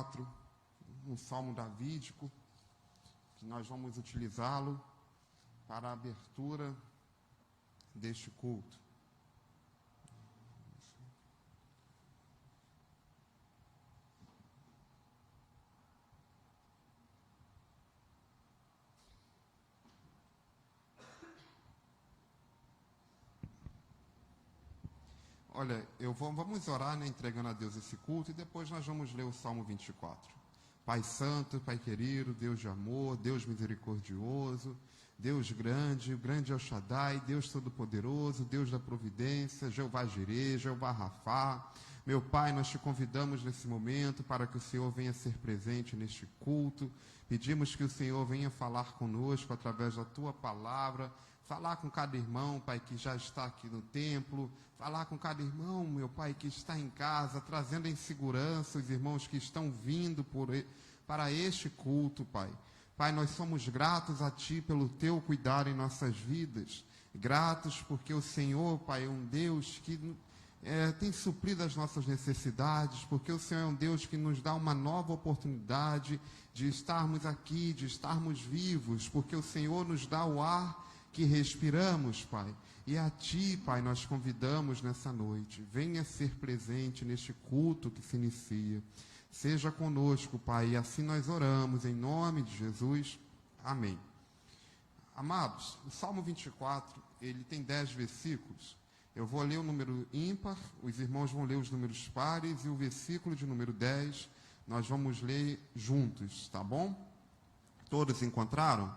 24, um salmo davídico, que nós vamos utilizá-lo para a abertura deste culto. Olha, vamos orar, né, entregando a Deus esse culto, e depois nós vamos ler o Salmo 24. Pai Santo, Pai querido, Deus de amor, Deus misericordioso, Deus grande, o grande El Shaddai, Deus Todo-Poderoso, Deus da providência, Jeová Jireh, Jeová Rafá. Meu Pai, nós te convidamos nesse momento para que o Senhor venha ser presente neste culto. Pedimos que o Senhor venha falar conosco através da Tua palavra, falar com cada irmão, Pai, que já está aqui no templo, falar com cada irmão, meu Pai, que está em casa, trazendo em segurança os irmãos que estão vindo para este culto, Pai. Pai, nós somos gratos a Ti pelo Teu cuidado em nossas vidas, gratos porque o Senhor, Pai, é um Deus que tem suprido as nossas necessidades, porque o Senhor é um Deus que nos dá uma nova oportunidade de estarmos aqui, de estarmos vivos, porque o Senhor nos dá o ar que respiramos, Pai. E a Ti, Pai, nós convidamos nessa noite. Venha ser presente neste culto que se inicia. Seja conosco, Pai, e assim nós oramos, em nome de Jesus. Amém. Amados, o Salmo 24, ele tem 10 versículos. Eu vou ler o número ímpar, os irmãos vão ler os números pares, e o versículo de número 10, nós vamos ler juntos, tá bom? Todos encontraram?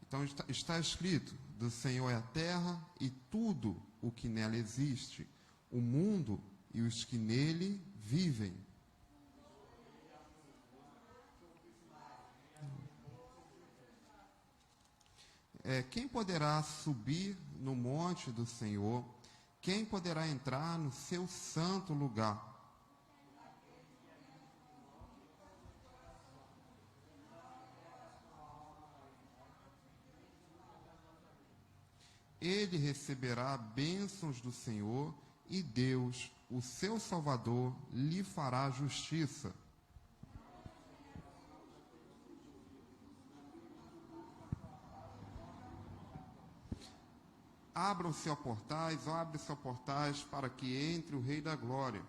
Então está escrito: do Senhor é a terra e tudo o que nela existe, o mundo e os que nele vivem. Quem poderá subir no monte do Senhor? Quem poderá entrar no seu santo lugar? Ele receberá bênçãos do Senhor, e Deus, o seu Salvador, lhe fará justiça. Abram-se, ó portais, abre-se, ó portais, para que entre o Rei da Glória.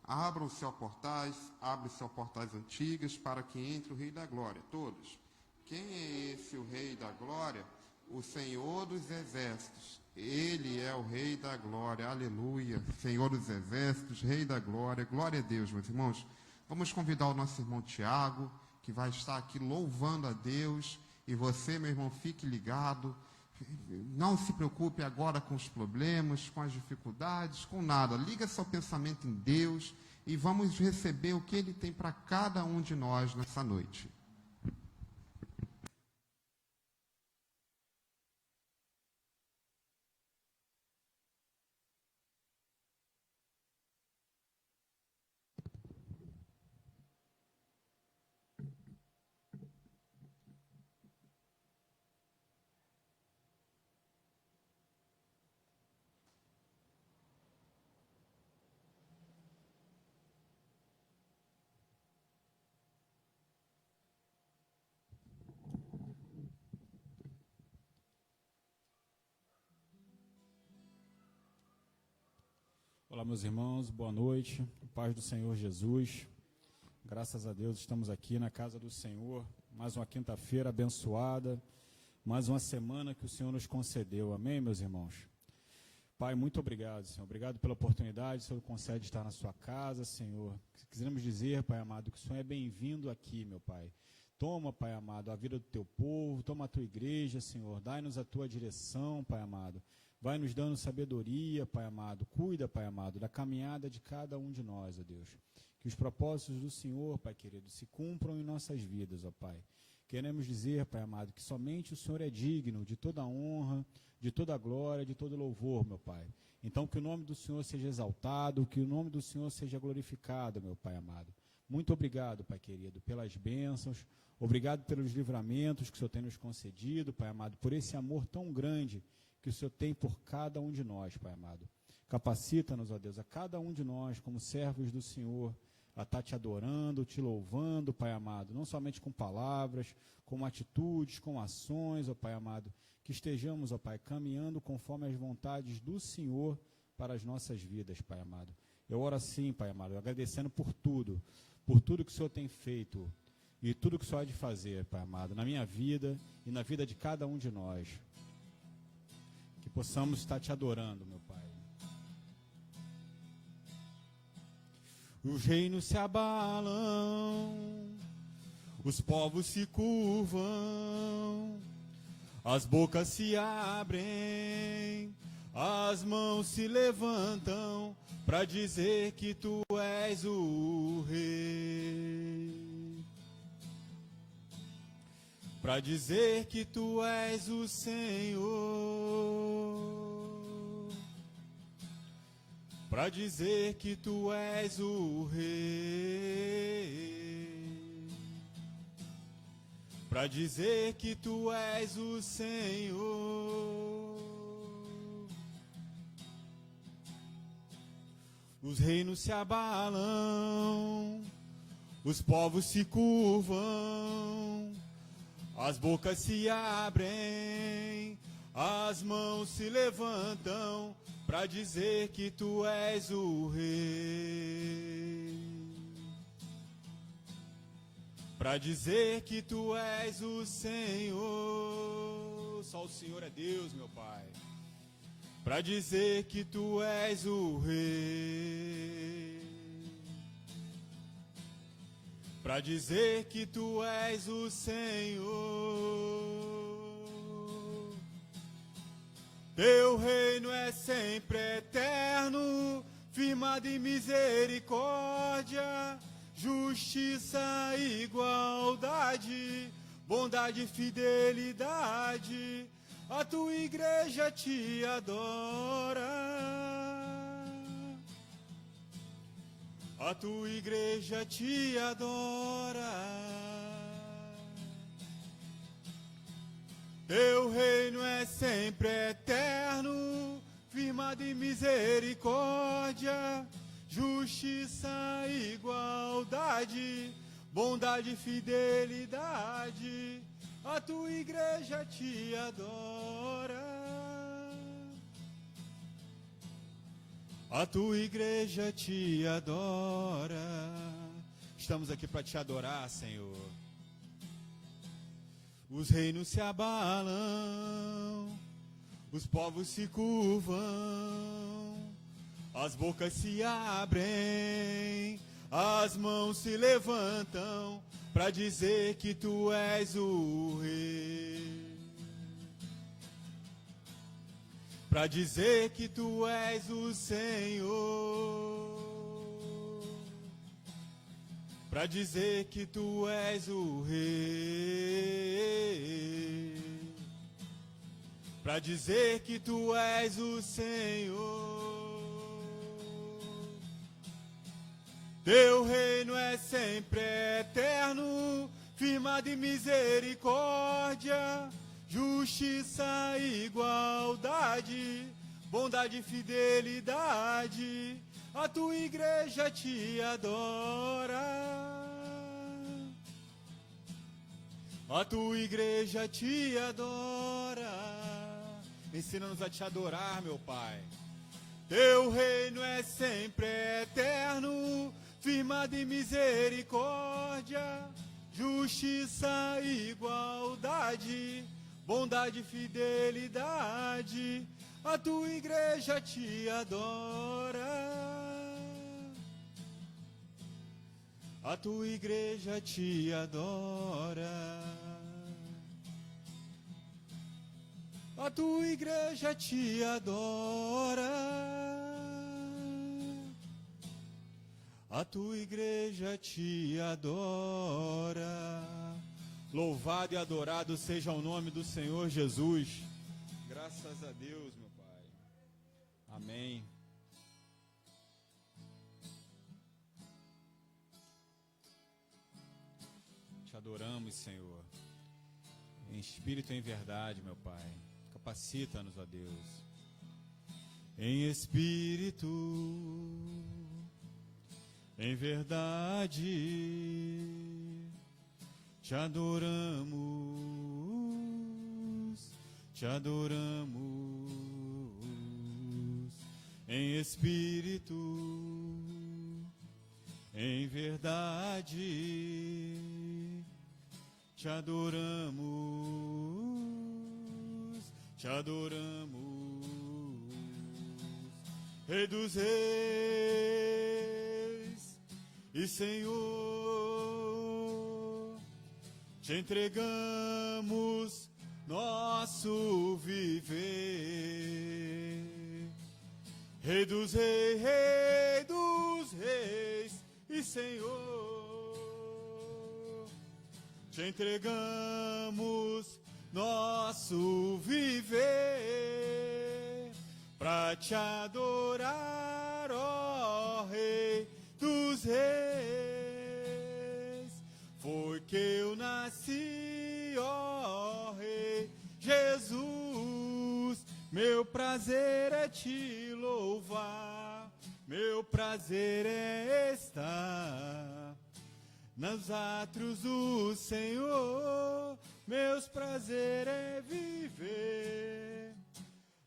Abram-se, ó portais, abre-se, ó portais antigas, para que entre o Rei da Glória. Todos. Quem é esse, o Rei da Glória? O Senhor dos Exércitos. Ele é o Rei da Glória. Aleluia. Senhor dos Exércitos, Rei da Glória. Glória a Deus, meus irmãos. Vamos convidar o nosso irmão Tiago, que vai estar aqui louvando a Deus. E você, meu irmão, fique ligado. Não se preocupe agora com os problemas, com as dificuldades, com nada. Liga seu pensamento em Deus e vamos receber o que Ele tem para cada um de nós nessa noite. Olá, meus irmãos, boa noite, paz do Senhor Jesus. Graças a Deus estamos aqui na casa do Senhor, mais uma quinta-feira abençoada, mais uma semana que o Senhor nos concedeu, amém, meus irmãos? Pai, muito obrigado, Senhor, obrigado pela oportunidade, o Senhor concede estar na sua casa, Senhor. Quisemos dizer, Pai amado, que o Senhor é bem-vindo aqui, meu Pai. Toma, Pai amado, a vida do teu povo, toma a tua igreja, Senhor, dai-nos a tua direção, Pai amado. Vai nos dando sabedoria, Pai amado. Cuida, Pai amado, da caminhada de cada um de nós, ó Deus. Que os propósitos do Senhor, Pai querido, se cumpram em nossas vidas, ó Pai. Queremos dizer, Pai amado, que somente o Senhor é digno de toda honra, de toda glória, de todo louvor, meu Pai. Então, que o nome do Senhor seja exaltado, que o nome do Senhor seja glorificado, meu Pai amado. Muito obrigado, Pai querido, pelas bênçãos. Obrigado pelos livramentos que o Senhor tem nos concedido, Pai amado, por esse amor tão grande que o Senhor tem por cada um de nós, Pai amado. Capacita-nos, ó Deus, a cada um de nós, como servos do Senhor, a estar te adorando, te louvando, Pai amado, não somente com palavras, com atitudes, com ações, ó Pai amado, que estejamos, ó Pai, caminhando conforme as vontades do Senhor para as nossas vidas, Pai amado. Eu oro assim, Pai amado, agradecendo por tudo que o Senhor tem feito e tudo que o Senhor há de fazer, Pai amado, na minha vida e na vida de cada um de nós. Que possamos estar te adorando, meu Pai. Os reinos se abalam, os povos se curvam, as bocas se abrem, as mãos se levantam para dizer que tu és o Rei, para dizer que tu és o Senhor, para dizer que tu és o Rei, para dizer que tu és o Senhor. Os reinos se abalam, os povos se curvam, as bocas se abrem, as mãos se levantam para dizer que tu és o Rei, para dizer que tu és o Senhor. Só o Senhor é Deus, meu Pai. Para dizer que tu és o Rei, para dizer que tu és o Senhor. Teu reino é sempre eterno, firmado em misericórdia, justiça e igualdade, bondade e fidelidade. A tua igreja te adora, a tua igreja te adora. Teu reino é sempre eterno, firmado em misericórdia, justiça e igualdade, bondade e fidelidade. A tua igreja te adora, a tua igreja te adora. Estamos aqui para te adorar, Senhor. Os reinos se abalam, os povos se curvam, as bocas se abrem, as mãos se levantam para dizer que tu és o Rei, para dizer que tu és o Senhor, para dizer que tu és o Rei, para dizer que tu és o Senhor. Teu reino é sempre eterno, firmado em misericórdia, justiça e igualdade, bondade e fidelidade. A tua igreja te adora, a tua igreja te adora. Ensina-nos a te adorar, meu Pai. Teu reino é sempre eterno, firmado em misericórdia, justiça e igualdade, bondade e fidelidade. A tua igreja te adora, a tua igreja te adora, a tua igreja te adora. A tua igreja te adora. Louvado e adorado seja o nome do Senhor Jesus. Graças a Deus, meu Pai. Amém. Te adoramos, Senhor. Em espírito e em verdade, meu Pai. capacita-nos, ó Deus, em espírito, em verdade, te adoramos, em espírito, em verdade, te adoramos, Rei dos Reis e Senhor, te entregamos nosso viver. Rei dos reis e Senhor, te entregamos nosso viver para te adorar, ó Rei dos Reis. Foi que eu nasci, ó Rei Jesus. Meu prazer é te louvar, meu prazer é estar nos átrios do Senhor. Meus prazer é viver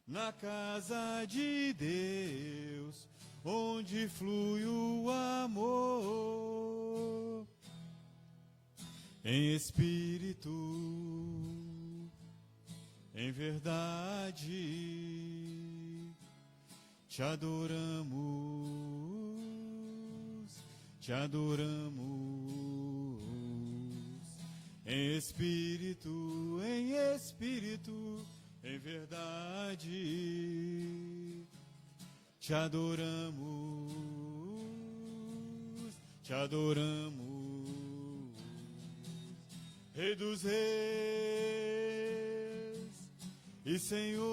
na casa de Deus, onde flui o amor. Em espírito, em verdade, te adoramos, te adoramos. Em espírito, em verdade, te adoramos, te adoramos. Rei dos Reis e Senhor,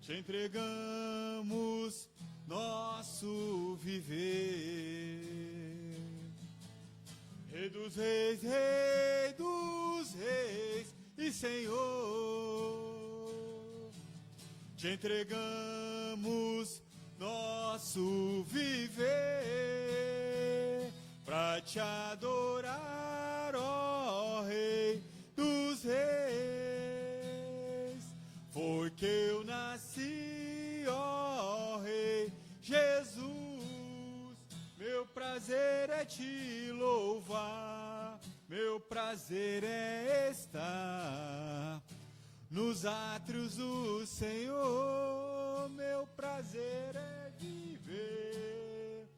te entregamos nosso viver. Rei dos Reis e Senhor, te entregamos nosso viver para te adorar, ó Rei dos Reis. Foi que eu nasci, ó Rei Jesus. Meu prazer é te louvar, meu prazer é estar nos átrios do Senhor. Meu prazer é viver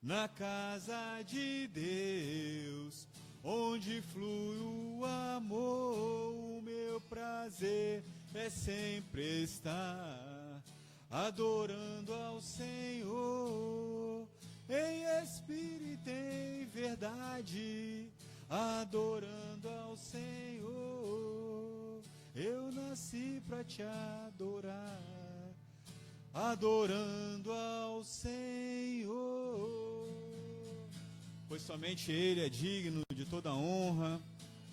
na casa de Deus, onde flui o amor. O meu prazer é sempre estar adorando ao Senhor, em espírito, em verdade, adorando ao Senhor. Eu nasci para te adorar, adorando ao Senhor, pois somente Ele é digno de toda honra,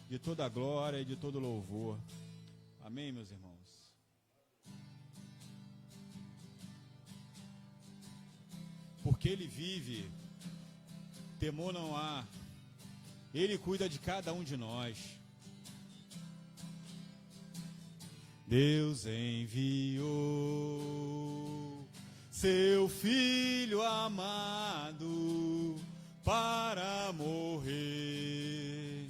de toda glória e de todo louvor. Amém, meus irmãos? Porque Ele vive, temor não há. Ele cuida de cada um de nós. Deus enviou seu Filho amado para morrer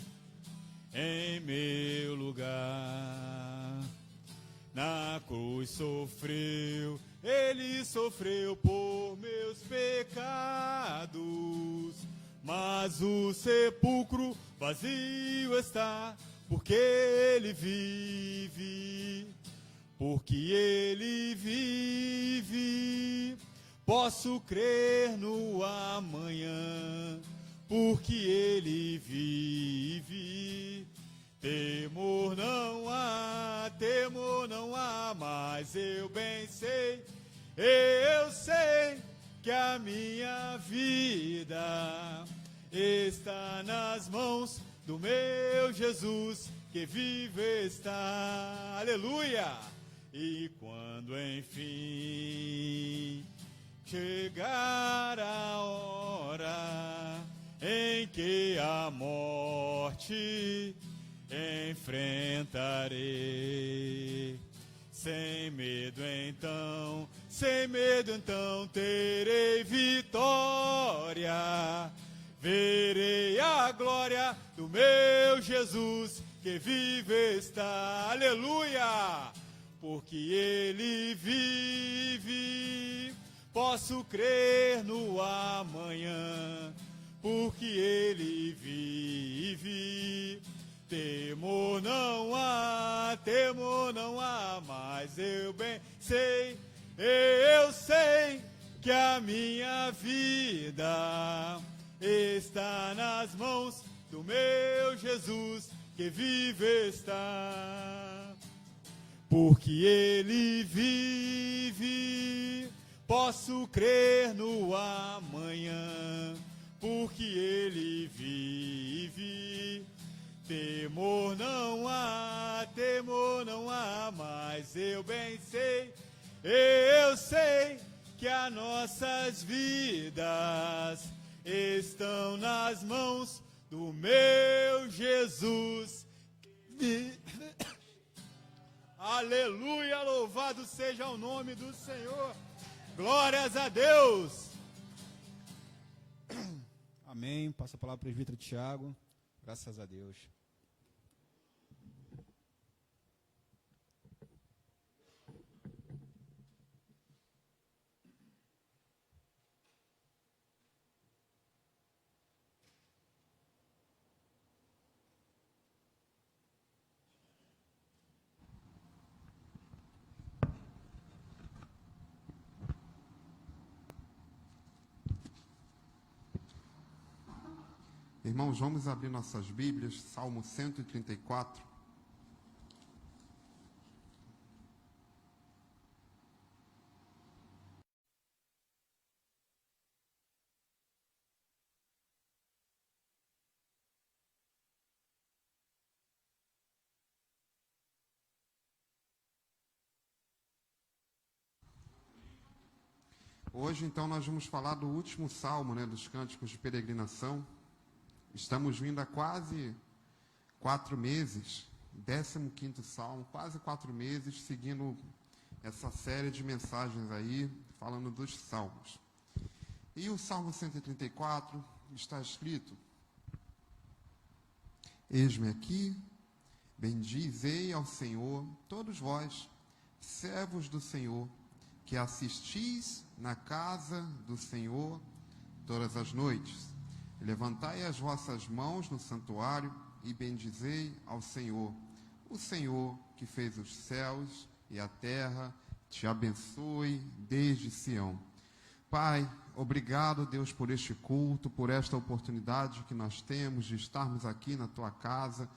em meu lugar. Na cruz sofreu, Ele sofreu por meus pecados, mas o sepulcro vazio está, porque Ele vive, porque Ele vive. Posso crer no amanhã, porque Ele vive. Temor não há, mas eu bem sei, eu sei que a minha vida está nas mãos do meu Jesus, que vive está. Aleluia! E quando enfim chegar a hora em que a morte enfrentarei, sem medo então terei vitória. Verei a glória do meu Jesus que vive está. Aleluia! Porque ele vive, posso crer no amanhã. Porque ele vive, temor não há, mas eu sei que a minha vida está nas mãos do meu Jesus que vive está. Porque ele vive, posso crer no amanhã. Porque ele vive, temor não há, mas eu sei que as nossas vidas estão nas mãos do meu Jesus. Aleluia, louvado seja o nome do Senhor. Glórias a Deus. Amém. Passa a palavra para o presbítero Tiago. Graças a Deus. Irmãos, vamos abrir nossas Bíblias, Salmo 134. Hoje, então, nós vamos falar do último salmo, dos cânticos de peregrinação. Estamos vindo há quase 4 meses, 15º Salmo, quase 4 meses, seguindo essa série de mensagens aí, falando dos Salmos. E o Salmo 134 está escrito: Eis-me aqui, bendizei ao Senhor, todos vós, servos do Senhor, que assistis na casa do Senhor todas as noites. Levantai as vossas mãos no santuário e bendizei ao Senhor. O Senhor que fez os céus e a terra te abençoe desde Sião. Pai, obrigado, Deus, por este culto, por esta oportunidade que nós temos de estarmos aqui na Tua casa.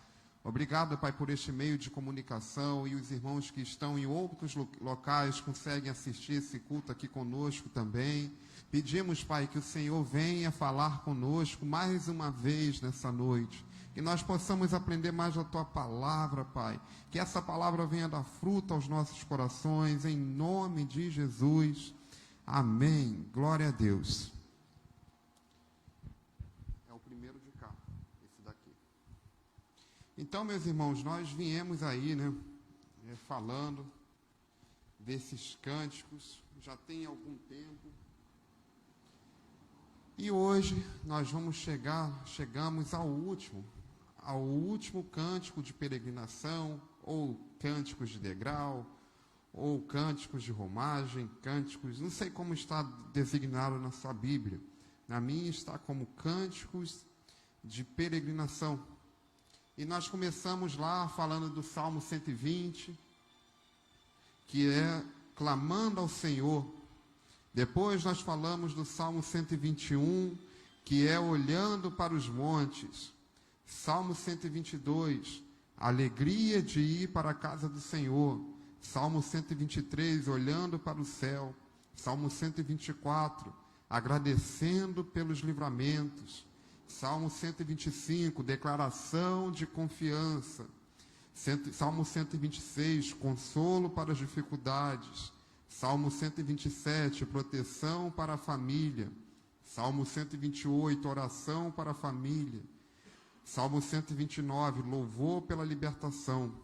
Obrigado, Pai, por este meio de comunicação, e os irmãos que estão em outros locais conseguem assistir esse culto aqui conosco também. Pedimos, Pai, que o Senhor venha falar conosco mais uma vez nessa noite, que nós possamos aprender mais da Tua palavra, Pai, que essa palavra venha dar fruto aos nossos corações, em nome de Jesus. Amém. Glória a Deus. É o primeiro de cá, esse daqui. Então, meus irmãos, nós viemos aí, falando desses cânticos, já tem algum tempo. E hoje nós chegamos ao último cântico de peregrinação, ou cânticos de degrau, ou cânticos de romagem, cânticos, não sei como está designado na sua Bíblia. Na minha está como cânticos de peregrinação. E nós começamos lá falando do Salmo 120, que é clamando ao Senhor. Depois nós falamos do Salmo 121, que é olhando para os montes. Salmo 122, alegria de ir para a casa do Senhor. Salmo 123, olhando para o céu. Salmo 124, agradecendo pelos livramentos. Salmo 125, declaração de confiança. Salmo 126, consolo para as dificuldades. Salmo 127, proteção para a família. Salmo 128, oração para a família. Salmo 129, louvor pela libertação.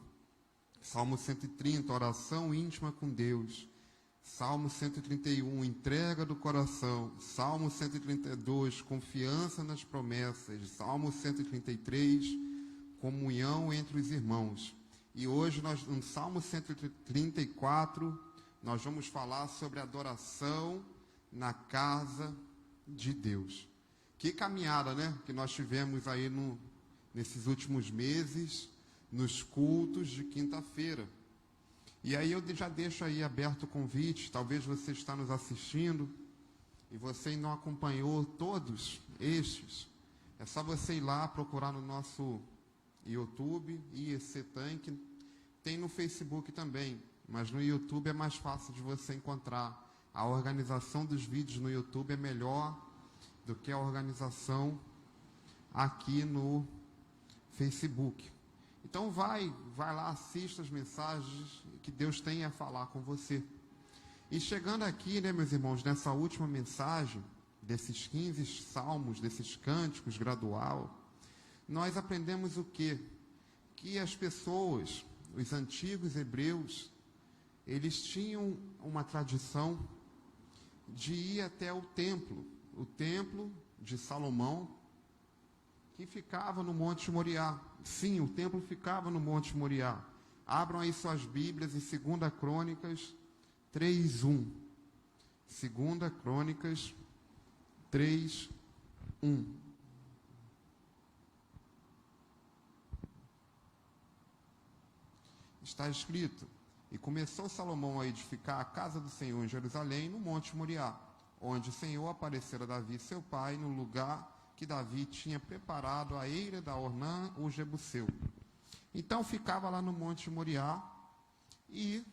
Salmo 130, oração íntima com Deus. Salmo 131, entrega do coração. Salmo 132, confiança nas promessas. Salmo 133, comunhão entre os irmãos. E hoje, no Salmo 134, nós vamos falar sobre adoração na casa de Deus. Que caminhada, né? Que nós tivemos aí nesses últimos meses, nos cultos de quinta-feira. E aí eu já deixo aí aberto o convite, talvez você está nos assistindo e você não acompanhou todos estes. É só você ir lá procurar no nosso YouTube, IEC Tanque. Tem no Facebook também, mas no YouTube é mais fácil de você encontrar. A organização dos vídeos no YouTube é melhor do que a organização aqui no Facebook. Então vai lá, assista as mensagens que Deus tem a falar com você. E chegando aqui, né, meus irmãos, nessa última mensagem, desses 15 salmos, desses cânticos gradual, nós aprendemos o quê? Que as pessoas, os antigos hebreus, eles tinham uma tradição de ir até o templo de Salomão, que ficava no Monte Moriá. Sim, o templo ficava no Monte Moriá. Abram aí suas Bíblias em 2 Crônicas 3:1. 2 Crônicas 3:1. Está escrito: e começou Salomão a edificar a casa do Senhor em Jerusalém, no Monte Moriá, onde o Senhor aparecera a Davi, seu pai, no lugar que Davi tinha preparado a eira da Ornã, o Jebuseu. Então ficava lá no Monte Moriá e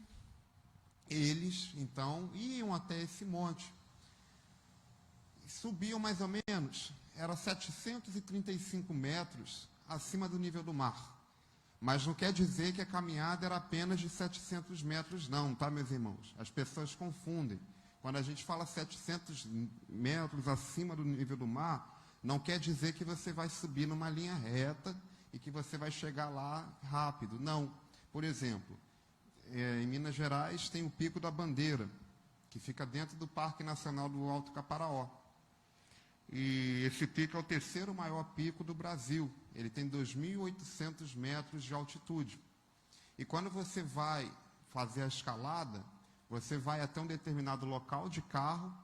eles, então, iam até esse monte. Subiam mais ou menos, era 735 metros acima do nível do mar. Mas não quer dizer que a caminhada era apenas de 700 metros, não, tá, meus irmãos? As pessoas confundem. Quando a gente fala 700 metros acima do nível do mar, não quer dizer que você vai subir numa linha reta e que você vai chegar lá rápido. Não. Por exemplo, em Minas Gerais tem o Pico da Bandeira, que fica dentro do Parque Nacional do Alto Caparaó. E esse pico é o terceiro maior pico do Brasil. Ele tem 2.800 metros de altitude. E quando você vai fazer a escalada, você vai até um determinado local de carro,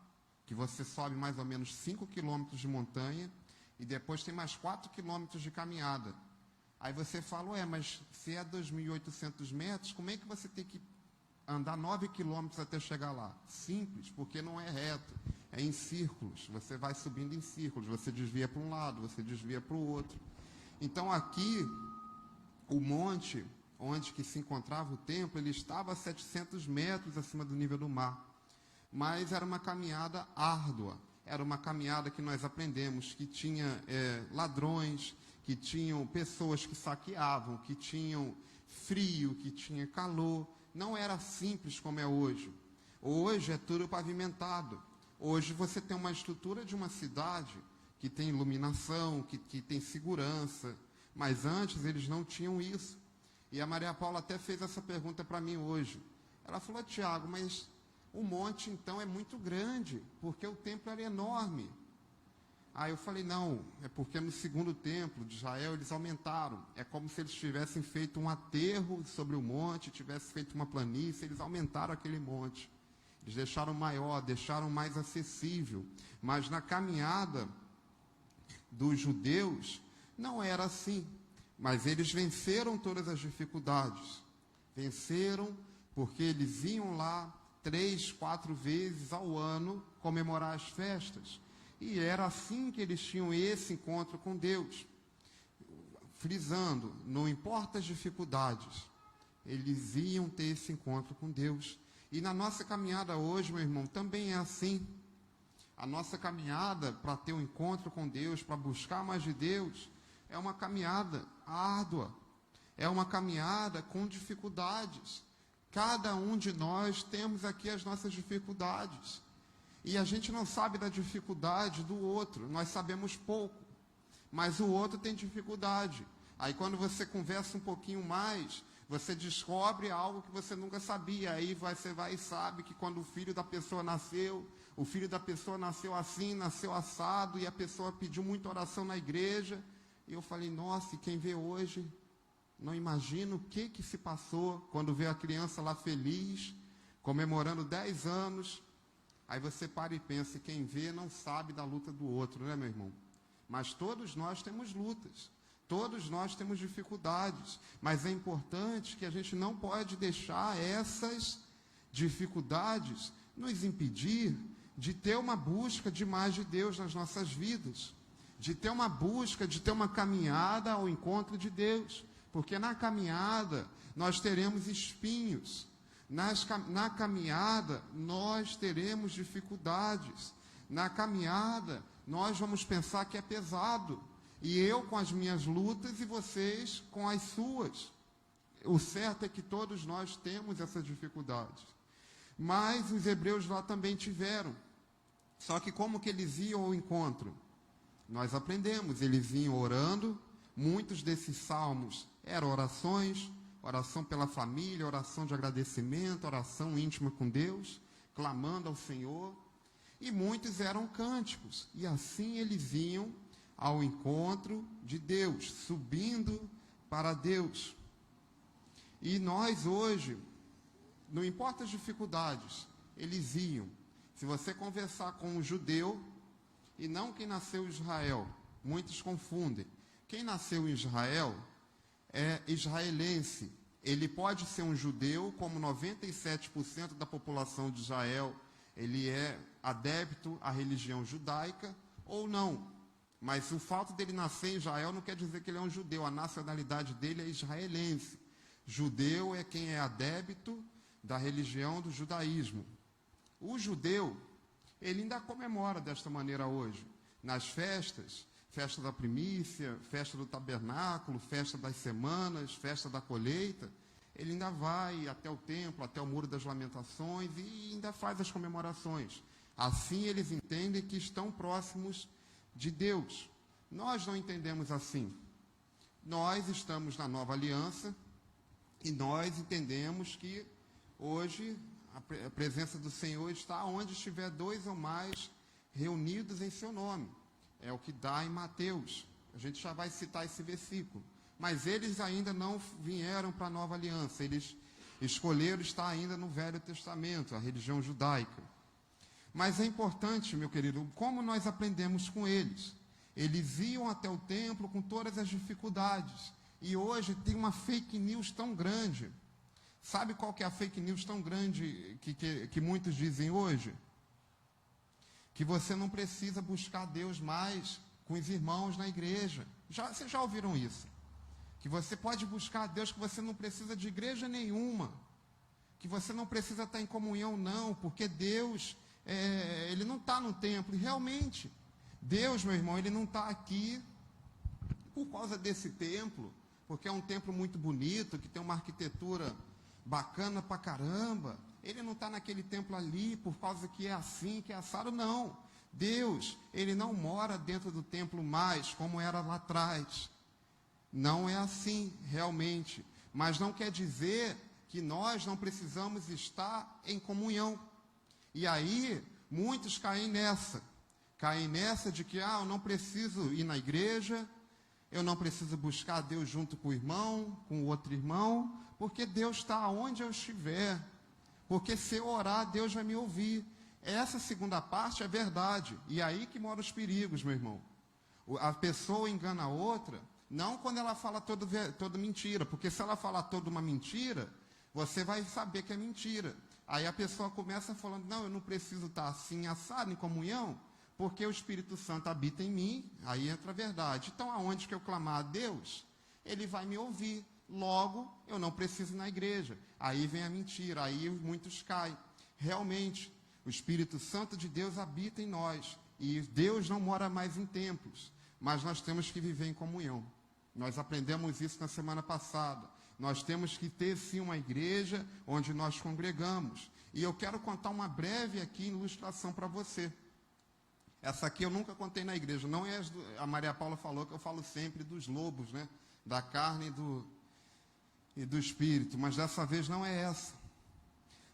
que você sobe mais ou menos 5 quilômetros de montanha, e depois tem mais 4 quilômetros de caminhada. Aí você fala, mas se é 2.800 metros, como é que você tem que andar 9 quilômetros até chegar lá? Simples, porque não é reto, é em círculos. Você vai subindo em círculos, você desvia para um lado, você desvia para o outro. Então aqui, o monte onde que se encontrava o templo, ele estava a 700 metros acima do nível do mar. Mas era uma caminhada árdua, era uma caminhada que nós aprendemos que tinha ladrões, que tinham pessoas que saqueavam, que tinham frio, que tinha calor. Não era simples como é hoje. Hoje é tudo pavimentado. Hoje você tem uma estrutura de uma cidade que tem iluminação, que tem segurança, mas antes eles não tinham isso. E a Maria Paula até fez essa pergunta para mim hoje. Ela falou, Tiago, mas o monte, então, é muito grande, porque o templo era enorme. Aí eu falei, não, é porque no segundo templo de Israel eles aumentaram. É como se eles tivessem feito um aterro sobre o monte, tivessem feito uma planície, eles aumentaram aquele monte. Eles deixaram maior, deixaram mais acessível. Mas na caminhada dos judeus, não era assim. Mas eles venceram todas as dificuldades. Venceram porque eles iam lá 3, 4 vezes ao ano comemorar as festas. E era assim que eles tinham esse encontro com Deus. Frisando, não importa as dificuldades, eles iam ter esse encontro com Deus. E na nossa caminhada hoje, meu irmão, também é assim. A nossa caminhada para ter um encontro com Deus, para buscar mais de Deus, é uma caminhada árdua. é uma caminhada com dificuldades. Cada um de nós temos aqui as nossas dificuldades. E a gente não sabe da dificuldade do outro, nós sabemos pouco. Mas o outro tem dificuldade. Aí quando você conversa um pouquinho mais, você descobre algo que você nunca sabia. Aí você vai e sabe que quando o filho da pessoa nasceu, o filho da pessoa nasceu assim, nasceu assado, e a pessoa pediu muita oração na igreja. E eu falei, nossa, e quem vê hoje não imagina o que se passou quando vê a criança lá feliz, comemorando 10 anos. Aí você para e pensa, quem vê não sabe da luta do outro, né, meu irmão? Mas todos nós temos lutas, todos nós temos dificuldades, mas é importante que a gente não pode deixar essas dificuldades nos impedir de ter uma busca de mais de Deus nas nossas vidas, de ter uma busca, de ter uma caminhada ao encontro de Deus, porque na caminhada nós teremos espinhos, na caminhada nós teremos dificuldades, na caminhada nós vamos pensar que é pesado, e eu com as minhas lutas e vocês com as suas. O certo é que todos nós temos essas dificuldades. Mas os hebreus lá também tiveram. Só que como que eles iam ao encontro? Nós aprendemos, eles iam orando. Muitos desses salmos eram orações, oração pela família, oração de agradecimento, oração íntima com Deus, clamando ao Senhor. E muitos eram cânticos. E assim eles iam ao encontro de Deus, subindo para Deus. E nós hoje, não importa as dificuldades, eles iam. Se você conversar com um judeu, e não quem nasceu em Israel, muitos confundem. Quem nasceu em Israel é israelense. Ele pode ser um judeu, como 97% da população de Israel, ele é adepto à religião judaica, ou não. Mas o fato dele nascer em Israel não quer dizer que ele é um judeu. A nacionalidade dele é israelense. Judeu é quem é adepto da religião do judaísmo. O judeu, ele ainda comemora desta maneira hoje. Nas festas, festa da primícia, festa do tabernáculo, festa das semanas, festa da colheita, ele ainda vai até o templo, até o Muro das Lamentações e ainda faz as comemorações. Assim eles entendem que estão próximos de Deus. Nós não entendemos assim. Nós estamos na nova aliança e nós entendemos que hoje a presença do Senhor está onde estiver 2 ou mais reunidos em seu nome. É o que dá em Mateus. A gente já vai citar esse versículo. Mas eles ainda não vieram para a nova aliança. Eles escolheram estar ainda no Velho Testamento, a religião judaica. Mas é importante, meu querido, como nós aprendemos com eles. Eles iam até o templo com todas as dificuldades. E hoje tem uma fake news tão grande. Sabe qual que é a fake news tão grande que muitos dizem hoje? Que você não precisa buscar Deus mais com os irmãos na igreja. Vocês já ouviram isso? Que você pode buscar Deus, que você não precisa de igreja nenhuma. Que você não precisa estar em comunhão, não, porque Deus... ele não está no templo. E realmente, Deus, meu irmão, ele não está aqui por causa desse templo, porque é um templo muito bonito, que tem uma arquitetura bacana pra caramba. Ele não está naquele templo ali por causa que é assim, que é assado, não. Deus, ele não mora dentro do templo mais, como era lá atrás. Não é assim, realmente. Mas não quer dizer que nós não precisamos estar em comunhão. E aí, muitos caem nessa de que, eu não preciso ir na igreja, eu não preciso buscar Deus junto com o irmão, com o outro irmão, porque Deus está onde eu estiver, porque se eu orar, Deus vai me ouvir. Essa segunda parte é verdade, e aí que moram os perigos, meu irmão. A pessoa engana a outra, não quando ela fala toda mentira, porque se ela falar toda uma mentira, você vai saber que é mentira. Aí a pessoa começa falando, não, eu não preciso estar assim, assado, em comunhão, porque o Espírito Santo habita em mim, aí entra a verdade. Então, aonde que eu clamar a Deus, ele vai me ouvir. Logo, eu não preciso ir na igreja. Aí vem a mentira, aí muitos caem. Realmente, o Espírito Santo de Deus habita em nós. E Deus não mora mais em templos, mas nós temos que viver em comunhão. Nós aprendemos isso na semana passada. Nós temos que ter, sim, uma igreja onde nós congregamos. E eu quero contar uma breve aqui ilustração para você. Essa aqui eu nunca contei na igreja. Não é a Maria Paula falou que eu falo sempre dos lobos, né? Da carne e do espírito. Mas dessa vez não é essa.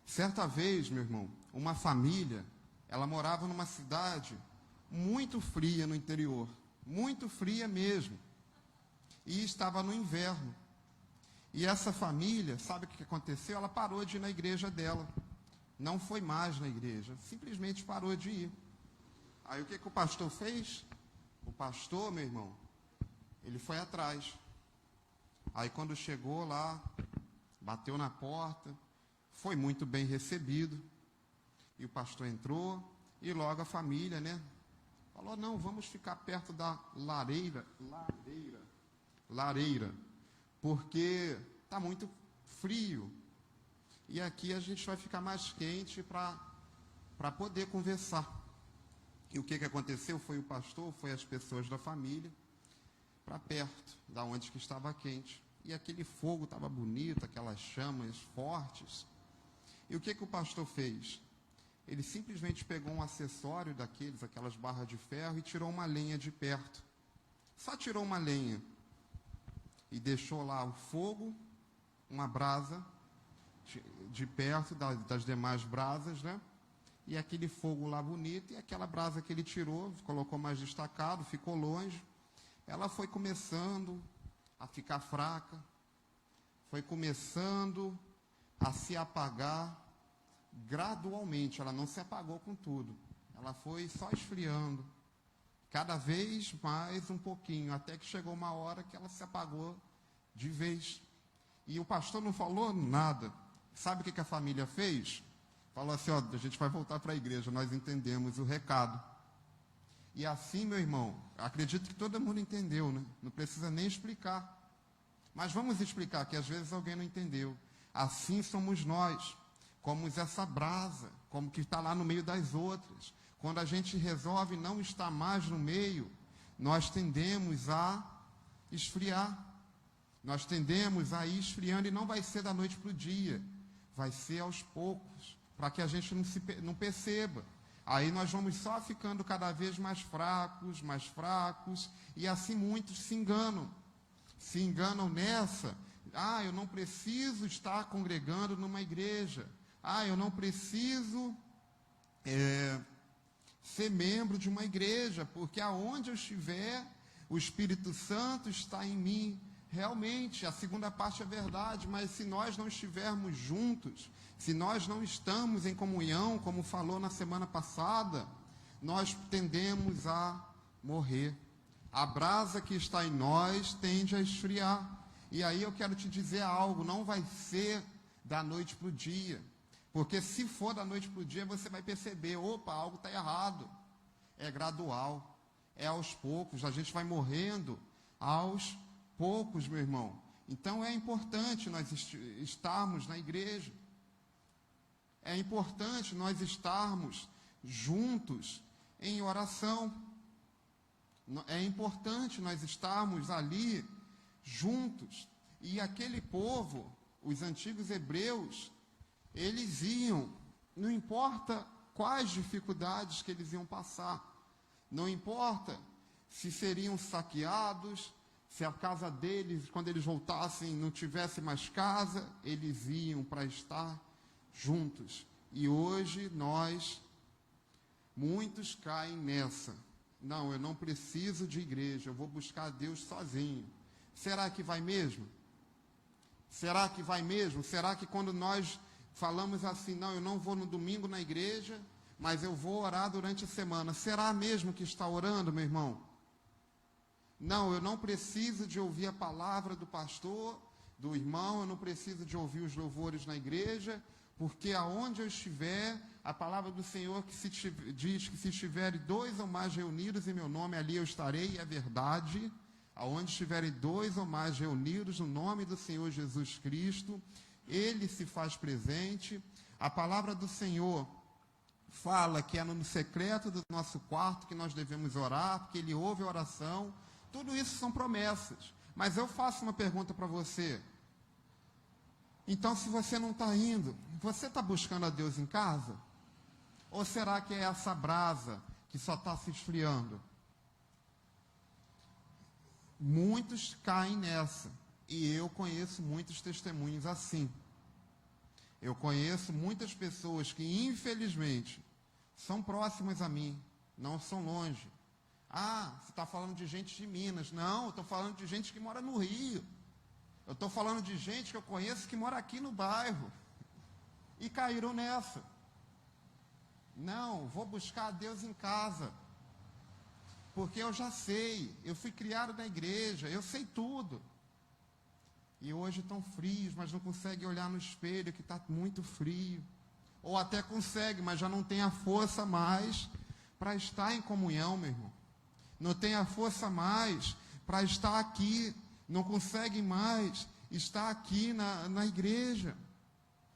Certa vez, meu irmão, uma família, ela morava numa cidade muito fria no interior. Muito fria mesmo. E estava no inverno. E essa família, sabe o que aconteceu? Ela parou de ir na igreja dela. Não foi mais na igreja. Simplesmente parou de ir. Aí o que o pastor fez? O pastor, meu irmão, ele foi atrás. Aí quando chegou lá, bateu na porta, foi muito bem recebido. E o pastor entrou e logo a família, né? Falou, não, vamos ficar perto da lareira, porque está muito frio. E aqui a gente vai ficar mais quente para poder conversar. E o que aconteceu? Foi o pastor, foi as pessoas da família, para perto, da onde que estava quente. E aquele fogo estava bonito, aquelas chamas fortes. E o que o pastor fez? Ele simplesmente pegou um acessório aquelas barras de ferro, e tirou uma lenha de perto. Só tirou uma lenha. E deixou lá o fogo, uma brasa, de perto das demais brasas, né? E aquele fogo lá bonito, e aquela brasa que ele tirou, colocou mais destacado, ficou longe. Ela foi começando a ficar fraca, foi começando a se apagar gradualmente. Ela não se apagou com tudo, ela foi só esfriando, cada vez mais um pouquinho, até que chegou uma hora que ela se apagou de vez. E o pastor não falou nada. Sabe o que a família fez? Falou assim, ó, a gente vai voltar para a igreja, nós entendemos o recado. E assim, meu irmão, acredito que todo mundo entendeu, né? Não precisa nem explicar. Mas vamos explicar, que às vezes alguém não entendeu. Assim somos nós, como essa brasa, como que está lá no meio das outras. Quando a gente resolve não estar mais no meio, nós tendemos a esfriar. Nós tendemos a ir esfriando, e não vai ser da noite para o dia. Vai ser aos poucos, para que a gente não perceba. Aí nós vamos só ficando cada vez mais fracos, e assim muitos se enganam. Se enganam nessa, eu não preciso estar congregando numa igreja. Eu não preciso ser membro de uma igreja, porque aonde eu estiver, o Espírito Santo está em mim. Realmente, a segunda parte é verdade, mas se nós não estivermos juntos, se nós não estamos em comunhão, como falou na semana passada, nós tendemos a morrer. A brasa que está em nós tende a esfriar. E aí eu quero te dizer algo, não vai ser da noite para o dia. Porque se for da noite para o dia, você vai perceber, opa, algo está errado. É gradual, é aos poucos, a gente vai morrendo aos poucos, meu irmão. Então é importante nós estarmos na igreja. É importante nós estarmos juntos em oração. É importante nós estarmos ali juntos. E aquele povo, os antigos hebreus, eles iam, não importa quais dificuldades que eles iam passar, não importa se seriam saqueados, se a casa deles, quando eles voltassem, não tivesse mais casa, eles iam para estar juntos. E hoje muitos caem nessa. Não, eu não preciso de igreja, eu vou buscar a Deus sozinho. Será que vai mesmo? Será que vai mesmo? Será que quando nós falamos assim, não, eu não vou no domingo na igreja, mas eu vou orar durante a semana, será mesmo que está orando, meu irmão? Não, eu não preciso de ouvir a palavra do pastor, do irmão, eu não preciso de ouvir os louvores na igreja, porque aonde eu estiver, a palavra do Senhor diz que se estiverem 2 ou mais reunidos em meu nome, ali eu estarei, e é verdade. Aonde estiverem 2 ou mais reunidos no nome do Senhor Jesus Cristo, Ele se faz presente. A palavra do Senhor fala que é no secreto do nosso quarto que nós devemos orar, porque Ele ouve a oração. Tudo isso são promessas. Mas eu faço uma pergunta para você. Então, se você não está indo, você está buscando a Deus em casa? Ou será que é essa brasa que só está se esfriando? Muitos caem nessa. E eu conheço muitos testemunhos assim. Eu conheço muitas pessoas que, infelizmente, são próximas a mim, não são longe. Ah, você está falando de gente de Minas. Não, eu estou falando de gente que mora no Rio. Eu estou falando de gente que eu conheço que mora aqui no bairro. E caíram nessa. Não, vou buscar a Deus em casa. Porque eu já sei, eu fui criado na igreja, eu sei tudo. E hoje estão frios, mas não conseguem olhar no espelho que está muito frio. Ou até consegue, mas já não tem a força mais para estar em comunhão, meu irmão. Não tem a força mais para estar aqui. Não conseguem mais estar aqui na igreja.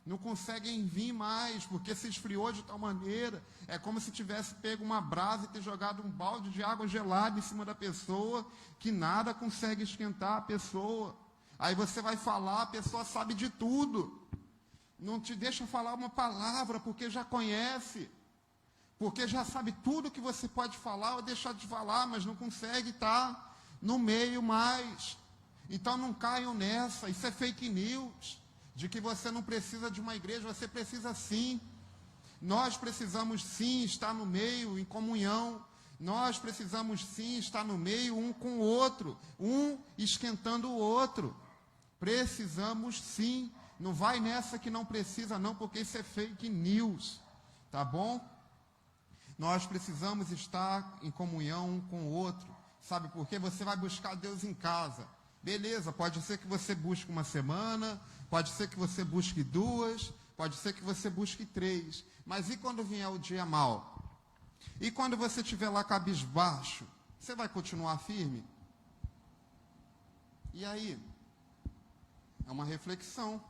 Não conseguem vir mais, porque se esfriou de tal maneira. É como se tivesse pego uma brasa e ter jogado um balde de água gelada em cima da pessoa, que nada consegue esquentar a pessoa. Aí você vai falar, a pessoa sabe de tudo. Não te deixa falar uma palavra, porque já conhece. Porque já sabe tudo que você pode falar ou deixar de falar, mas não consegue estar no meio mais. Então não caiam nessa, isso é fake news. De que você não precisa de uma igreja, você precisa sim. Nós precisamos sim estar no meio, em comunhão. Nós precisamos sim estar no meio um com o outro, um esquentando o outro. Precisamos sim. Não vai nessa que não precisa não, porque isso é fake news. Tá bom? Nós precisamos estar em comunhão um com o outro. Sabe por quê? Você vai buscar Deus em casa. Beleza, pode ser que você busque uma semana, pode ser que você busque 2, pode ser que você busque 3. Mas e quando vier o dia mau? E quando você estiver lá cabisbaixo? Você vai continuar firme? E aí? É uma reflexão.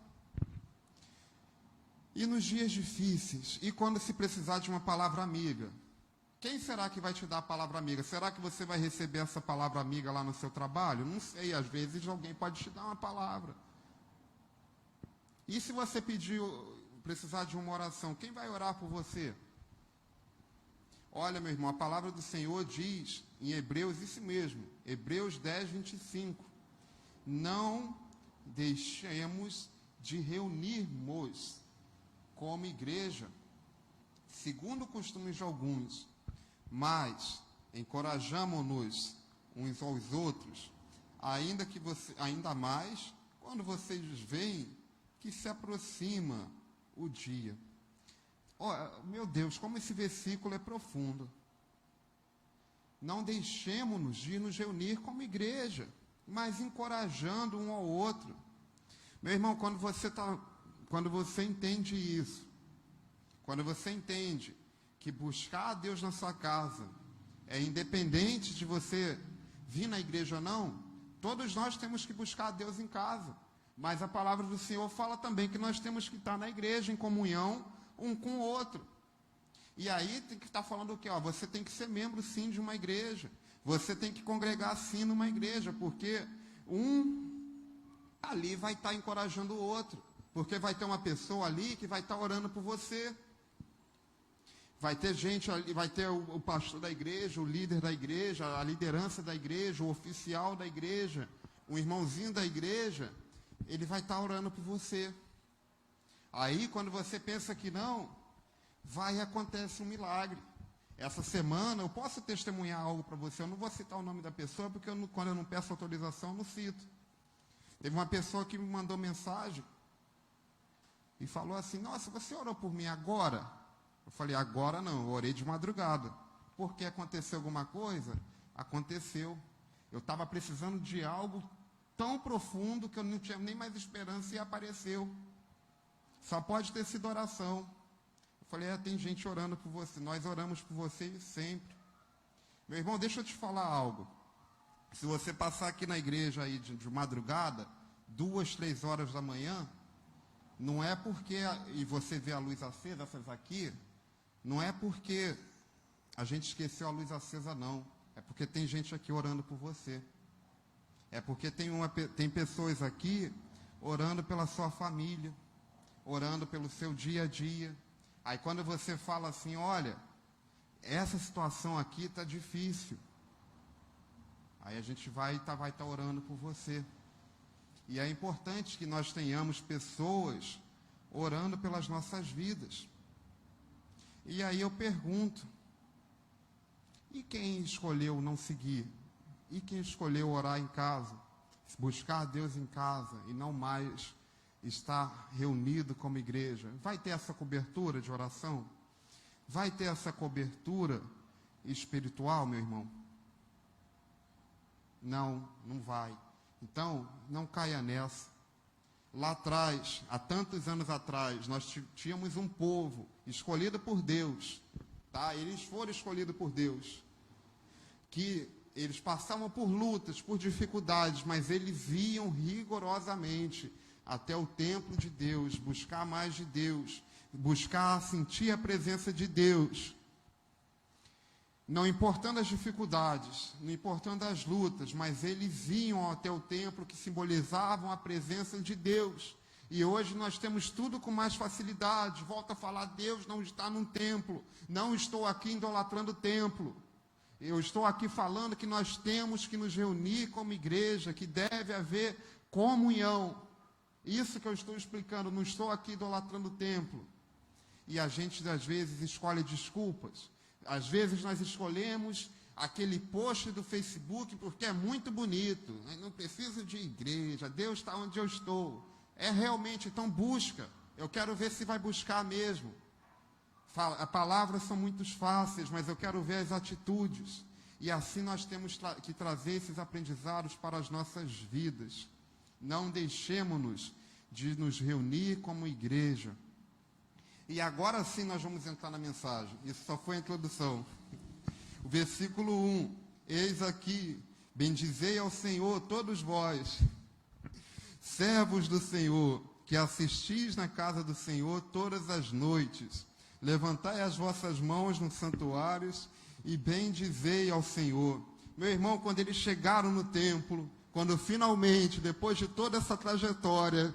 E nos dias difíceis? E quando se precisar de uma palavra amiga? Quem será que vai te dar a palavra amiga? Será que você vai receber essa palavra amiga lá no seu trabalho? Não sei, às vezes alguém pode te dar uma palavra. E se você precisar de uma oração, quem vai orar por você? Olha, meu irmão, a palavra do Senhor diz em Hebreus isso mesmo, Hebreus 10, 25. Não deixemos de reunirmos como igreja, segundo o costume de alguns, mas encorajamo-nos uns aos outros, ainda mais quando vocês veem que se aproxima o dia. Oh, meu Deus, como esse versículo é profundo. Não deixemos-nos de nos reunir como igreja, mas encorajando um ao outro. Meu irmão, quando você entende isso, quando você entende que buscar a Deus na sua casa é independente de você vir na igreja ou não, todos nós temos que buscar a Deus em casa. Mas a palavra do Senhor fala também que nós temos que estar na igreja, em comunhão, um com o outro. E aí tem que estar falando o quê? Você tem que ser membro, sim, de uma igreja. Você tem que congregar, sim, numa igreja, porque um ali vai estar encorajando o outro. Porque vai ter uma pessoa ali que vai estar orando por você. Vai ter gente ali, vai ter o pastor da igreja, o líder da igreja, a liderança da igreja, o oficial da igreja, o irmãozinho da igreja, ele vai estar orando por você. Aí, quando você pensa que não, vai e acontece um milagre. Essa semana, eu posso testemunhar algo para você, eu não vou citar o nome da pessoa, porque quando eu não peço autorização, eu não cito. Teve uma pessoa que me mandou mensagem e falou assim, nossa, você orou por mim agora? Eu falei, agora não, eu orei de madrugada. Porque aconteceu alguma coisa? Aconteceu. Eu estava precisando de algo tão profundo que eu não tinha nem mais esperança e apareceu. Só pode ter sido oração. Eu falei, tem gente orando por você, nós oramos por você sempre. Meu irmão, deixa eu te falar algo. Se você passar aqui na igreja aí de madrugada, 2, 3 horas da manhã, não é porque, e você vê a luz acesa, essas aqui, não é porque a gente esqueceu a luz acesa, não. É porque tem gente aqui orando por você. É porque tem pessoas aqui orando pela sua família, orando pelo seu dia a dia. Aí quando você fala assim, olha, essa situação aqui está difícil. Aí a gente vai estar orando por você. E é importante que nós tenhamos pessoas orando pelas nossas vidas. E aí eu pergunto, e quem escolheu não seguir? E quem escolheu orar em casa? Buscar a Deus em casa e não mais estar reunido como igreja? Vai ter essa cobertura de oração? Vai ter essa cobertura espiritual, meu irmão? Não, não vai. Então, não caia nessa. Lá atrás, há tantos anos atrás, nós tínhamos um povo escolhido por Deus, tá? Eles foram escolhidos por Deus, que eles passavam por lutas, por dificuldades, mas eles iam rigorosamente até o templo de Deus, buscar mais de Deus, buscar sentir a presença de Deus. Não importando as dificuldades, não importando as lutas, mas eles iam até o templo que simbolizavam a presença de Deus. E hoje nós temos tudo com mais facilidade. Volto a falar, Deus não está num templo. Não estou aqui idolatrando o templo. Eu estou aqui falando que nós temos que nos reunir como igreja, que deve haver comunhão. Isso que eu estou explicando, não estou aqui idolatrando o templo. E a gente, às vezes, escolhe desculpas. Às vezes nós escolhemos aquele post do Facebook porque é muito bonito. Eu não preciso de igreja, Deus está onde eu estou. É realmente, então busca. Eu quero ver se vai buscar mesmo. As palavras são muito fáceis, mas eu quero ver as atitudes. E assim nós temos que trazer esses aprendizados para as nossas vidas. Não deixemos-nos de nos reunir como igreja. E agora sim nós vamos entrar na mensagem. Isso só foi a introdução. O versículo 1. Eis aqui, bendizei ao Senhor todos vós, servos do Senhor, que assistis na casa do Senhor todas as noites. Levantai as vossas mãos nos santuários e bendizei ao Senhor. Meu irmão, quando eles chegaram no templo, quando finalmente, depois de toda essa trajetória,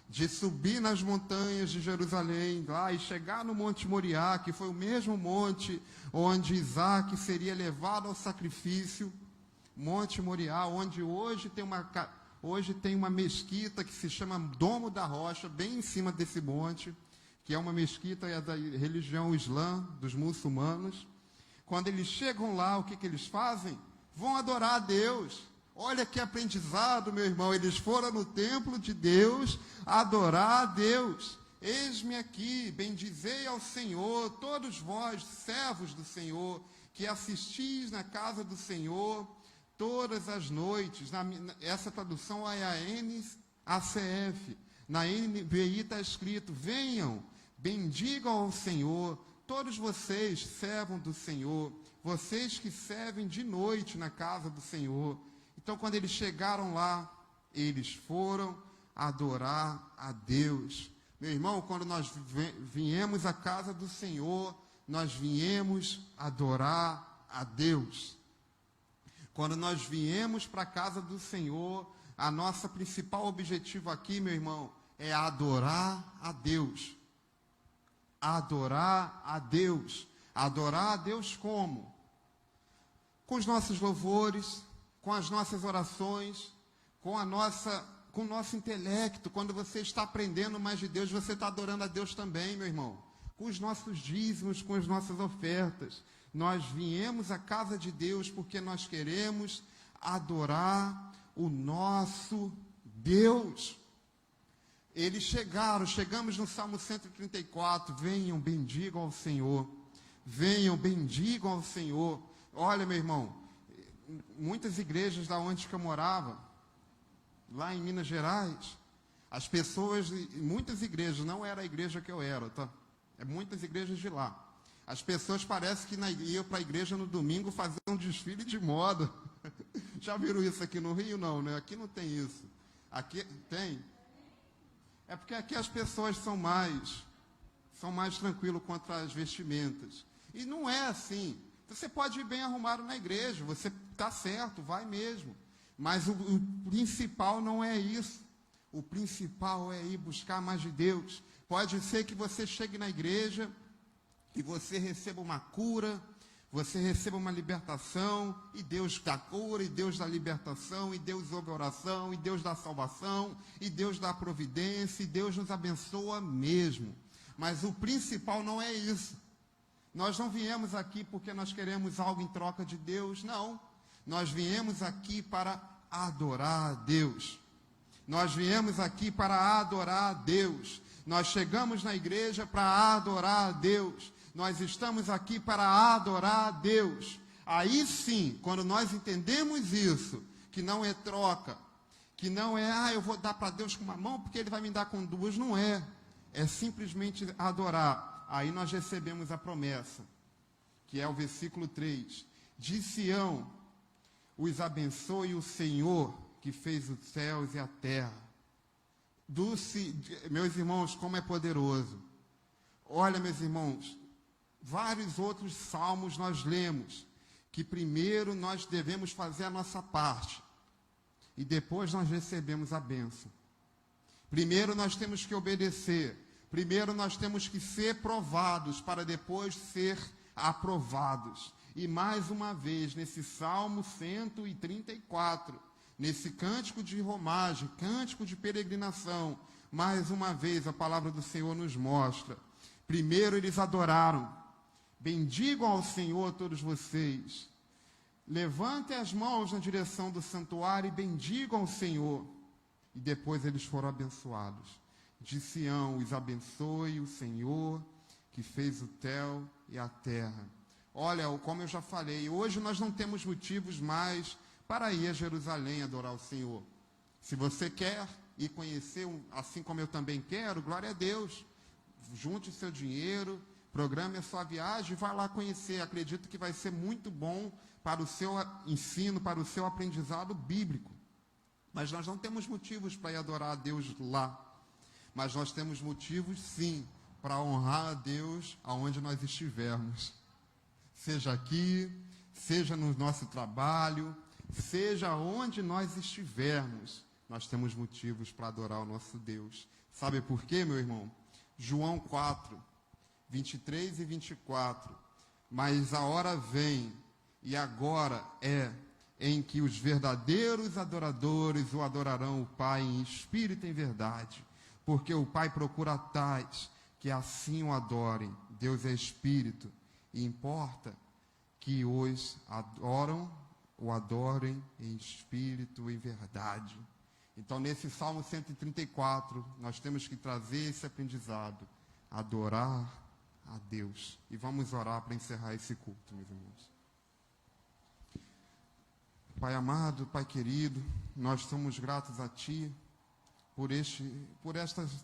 de subir nas montanhas de Jerusalém, lá e chegar no Monte Moriá, que foi o mesmo monte onde Isaac seria levado ao sacrifício, Monte Moriá, onde hoje tem uma mesquita que se chama Domo da Rocha, bem em cima desse monte, que é uma mesquita da religião islã, dos muçulmanos. Quando eles chegam lá, o que eles fazem? Vão adorar a Deus. Olha que aprendizado, meu irmão. Eles foram no templo de Deus adorar a Deus. Eis-me aqui, bendizei ao Senhor, todos vós, servos do Senhor, que assistis na casa do Senhor todas as noites. Essa tradução é a NACF. Na NVI está escrito, venham, bendigam ao Senhor, todos vocês, servos do Senhor, vocês que servem de noite na casa do Senhor. Então, quando eles chegaram lá, eles foram adorar a Deus. Meu irmão, quando nós viemos à casa do Senhor, nós viemos adorar a Deus. Quando nós viemos para a casa do Senhor, a nossa principal objetivo aqui, meu irmão, é adorar a Deus. Adorar a Deus. Adorar a Deus como? Com os nossos louvores, com as nossas orações, com o nosso intelecto. Quando você está aprendendo mais de Deus, você está adorando a Deus também, meu irmão. Com os nossos dízimos, com as nossas ofertas. Nós viemos à casa de Deus porque nós queremos adorar o nosso Deus. Eles chegamos no Salmo 134, venham, bendigam ao Senhor. Venham, bendigam ao Senhor. Olha, meu irmão, muitas igrejas da onde que eu morava, lá em Minas Gerais, as pessoas, muitas igrejas, não era a igreja que eu era, tá? É muitas igrejas de lá. As pessoas parecem que iam para a igreja no domingo fazer um desfile de moda. Já viram isso aqui no Rio? Não, né? Aqui não tem isso. Aqui tem. É porque aqui as pessoas são mais tranquilos quanto às vestimentas. E não é assim. Você pode ir bem arrumado na igreja, você está certo, vai mesmo. Mas o principal não é isso. O principal é ir buscar mais de Deus. Pode ser que você chegue na igreja e você receba uma cura, você receba uma libertação, e Deus dá cura, e Deus dá libertação, e Deus ouve a oração, e Deus dá salvação, e Deus dá providência, e Deus nos abençoa mesmo. Mas o principal não é isso. Nós não viemos aqui porque nós queremos algo em troca de Deus, não. Nós viemos aqui para adorar a Deus. Nós viemos aqui para adorar a Deus. Nós chegamos na igreja para adorar a Deus. Nós estamos aqui para adorar a Deus. Aí sim, quando nós entendemos isso, que não é troca, que não é, eu vou dar para Deus com uma mão porque Ele vai me dar com duas, não é. É simplesmente adorar. Aí nós recebemos a promessa, que é o versículo 3. De Sião, os abençoe o Senhor, que fez os céus e a terra. Meus irmãos, como é poderoso. Olha, meus irmãos, vários outros salmos nós lemos, que primeiro nós devemos fazer a nossa parte, e depois nós recebemos a bênção. Primeiro nós temos que obedecer, primeiro nós temos que ser provados, para depois ser aprovados. E mais uma vez, nesse Salmo 134, nesse cântico de romagem, cântico de peregrinação, mais uma vez a palavra do Senhor nos mostra. Primeiro eles adoraram. Bendigam ao Senhor todos vocês. Levantem as mãos na direção do santuário e bendigam ao Senhor. E depois eles foram abençoados. De Sião os abençoe o Senhor, que fez o céu e a terra. Olha, como eu já falei, hoje nós não temos motivos mais para ir a Jerusalém adorar o Senhor. Se você quer ir conhecer, assim como eu também quero, glória a Deus. Junte o seu dinheiro, programe a sua viagem e vá lá conhecer. Acredito que vai ser muito bom para o seu ensino, para o seu aprendizado bíblico. Mas nós não temos motivos para ir adorar a Deus lá. Mas nós temos motivos, sim, para honrar a Deus aonde nós estivermos. Seja aqui, seja no nosso trabalho, seja onde nós estivermos, nós temos motivos para adorar o nosso Deus. Sabe por quê, meu irmão? João 4, 23 e 24. Mas a hora vem, e agora é, em que os verdadeiros adoradores o adorarão o Pai em espírito e em verdade. Porque o Pai procura tais que assim o adorem. Deus é espírito. E importa que os adoram, o adorem em espírito e verdade. Então, nesse Salmo 134, nós temos que trazer esse aprendizado, adorar a Deus. E vamos orar para encerrar esse culto, meus irmãos. Pai amado, Pai querido, nós somos gratos a Ti por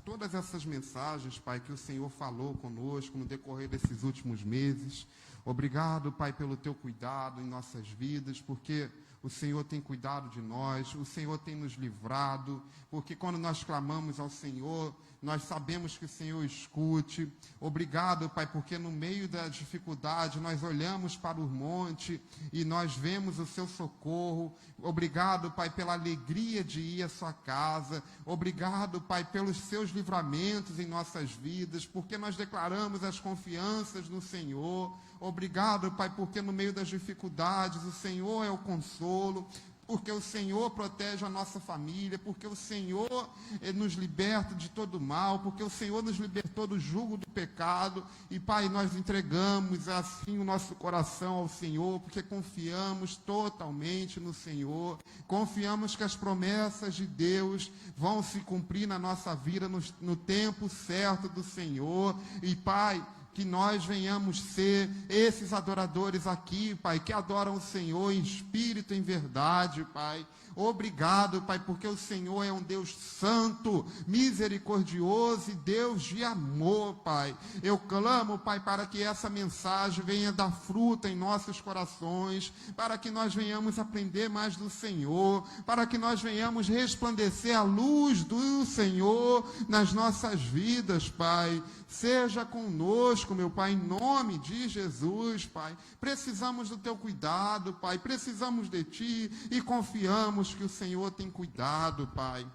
todas essas mensagens, Pai, que o Senhor falou conosco no decorrer desses últimos meses. Obrigado, Pai, pelo Teu cuidado em nossas vidas, porque o Senhor tem cuidado de nós, o Senhor tem nos livrado, porque quando nós clamamos ao Senhor, nós sabemos que o Senhor escute. Obrigado, Pai, porque no meio da dificuldade nós olhamos para o monte e nós vemos o Seu socorro. Obrigado, Pai, pela alegria de ir à Sua casa. Obrigado, Pai, pelos Seus livramentos em nossas vidas, porque nós declaramos as confianças no Senhor. Obrigado, Pai, porque no meio das dificuldades o Senhor é o consolo, porque o Senhor protege a nossa família, porque o Senhor nos liberta de todo mal, porque o Senhor nos libertou do jugo do pecado. E, Pai, nós entregamos assim o nosso coração ao Senhor, porque confiamos totalmente no Senhor, confiamos que as promessas de Deus vão se cumprir na nossa vida no tempo certo do Senhor. E, Pai, que nós venhamos ser esses adoradores aqui, Pai, que adoram o Senhor em espírito e em verdade, Pai. Obrigado, Pai, porque o Senhor é um Deus santo, misericordioso e Deus de amor, Pai. Eu clamo, Pai, para que essa mensagem venha dar fruta em nossos corações, para que nós venhamos aprender mais do Senhor, para que nós venhamos resplandecer a luz do Senhor nas nossas vidas, Pai. Seja conosco, meu Pai, em nome de Jesus, Pai. Precisamos do Teu cuidado, Pai. Precisamos de Ti e confiamos que o Senhor tem cuidado, Pai.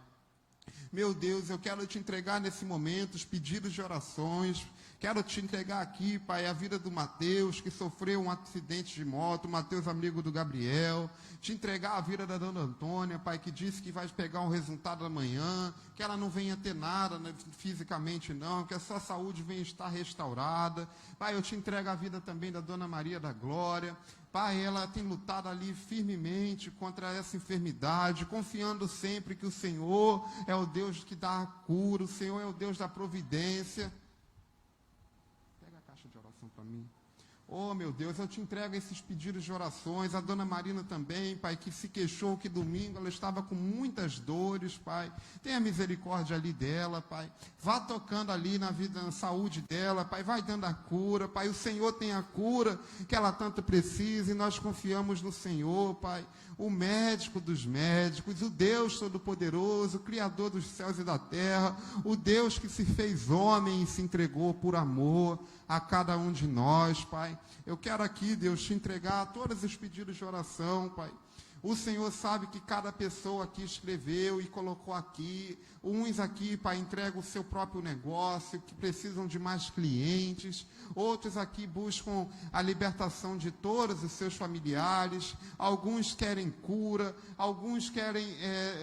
Meu Deus, eu quero te entregar nesse momento os pedidos de orações. Quero te entregar aqui, Pai, a vida do Mateus, que sofreu um acidente de moto, Mateus, amigo do Gabriel. Te entregar a vida da dona Antônia, Pai, que disse que vai pegar um resultado amanhã, que ela não venha ter nada, né, fisicamente não, que a sua saúde venha estar restaurada. Pai, eu te entrego a vida também da dona Maria da Glória. Pai, ela tem lutado ali firmemente contra essa enfermidade, confiando sempre que o Senhor é o Deus que dá a cura, o Senhor é o Deus da providência. Pega a caixa de oração para mim. Oh, meu Deus, eu te entrego esses pedidos de orações. A dona Marina também, Pai, que se queixou que domingo ela estava com muitas dores, Pai. Tenha misericórdia ali dela, Pai. Vá tocando ali na vida, na saúde dela, Pai. Vai dando a cura, Pai. O Senhor tem a cura que ela tanto precisa e nós confiamos no Senhor, Pai. O médico dos médicos, o Deus Todo-Poderoso, o Criador dos céus e da terra, o Deus que se fez homem e se entregou por amor a cada um de nós, Pai. Eu quero aqui, Deus, te entregar todos os pedidos de oração, Pai. O Senhor sabe que cada pessoa aqui escreveu e colocou aqui. Uns aqui, Pai, entregam o seu próprio negócio, que precisam de mais clientes. Outros aqui buscam a libertação de todos os seus familiares. Alguns querem cura, alguns querem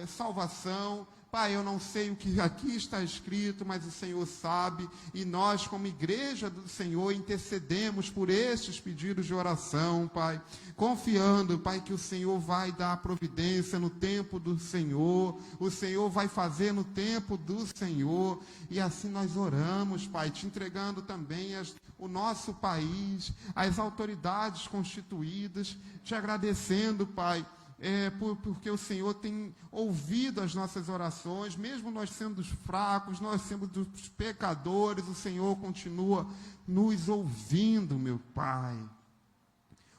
salvação. Pai, eu não sei o que aqui está escrito, mas o Senhor sabe, e nós, como igreja do Senhor, intercedemos por estes pedidos de oração, Pai, confiando, Pai, que o Senhor vai dar a providência no tempo do Senhor, o Senhor vai fazer no tempo do Senhor, e assim nós oramos, Pai, te entregando também o nosso país, as autoridades constituídas, te agradecendo, Pai, porque o Senhor tem ouvido as nossas orações, mesmo nós sendo fracos, nós sendo dos pecadores, o Senhor continua nos ouvindo, meu Pai.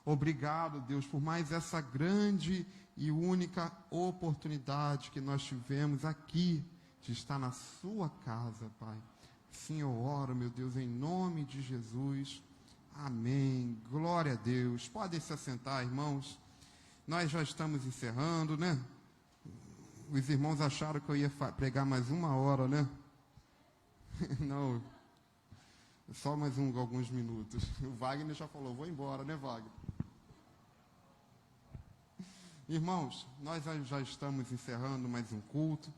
Obrigado, Deus, por mais essa grande e única oportunidade que nós tivemos aqui de estar na sua casa, Pai. Sim, eu oro, meu Deus, em nome de Jesus. Amém. Glória a Deus. Podem se assentar, irmãos. Nós já estamos encerrando, né? Os irmãos acharam que eu ia pregar mais 1 hora, né? Não, só mais alguns minutos. O Wagner já falou, vou embora, né, Wagner? Irmãos, nós já estamos encerrando mais um culto.